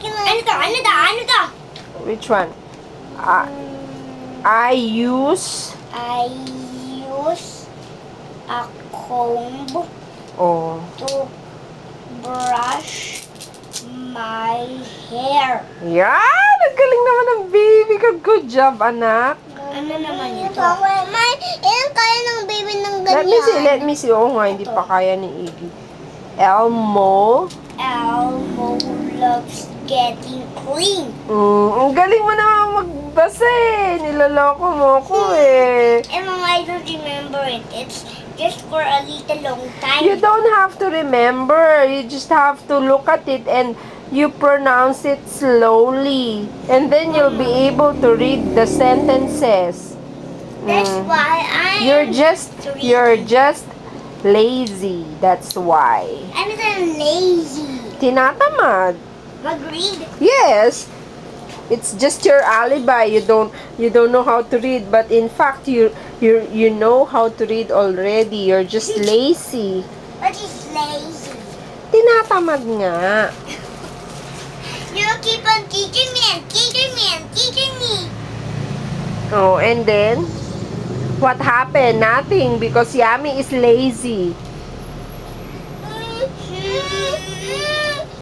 Ano to? Which one? I use... I use a comb Oh. to brush my hair. Yan! Ang galing naman ng baby ko. Good job, anak. Ano naman ito? Ilan kaya ng baby ng Let me see. Oo nga, hindi pa kaya ni Iggy. Elmo. Elmo loves getting clean. Ang galing mo naman magbasa eh. Niloloko mo ako eh. And Mama, I don't remember it. It's just for a little long time. You don't have to remember. You just have to look at it and you pronounce it slowly. And then you'll be able to read the sentences. That's why You're just lazy. That's why. I'm lazy. Tinatamad. Mag-read. Yes. It's just your alibi. You don't know how to read, but in fact you know how to read already. You're just lazy. What is lazy? Tinatamad nga. You keep on teaching me and teaching me and teaching me. Oh, and then what happened? Nothing, because Yummy is lazy.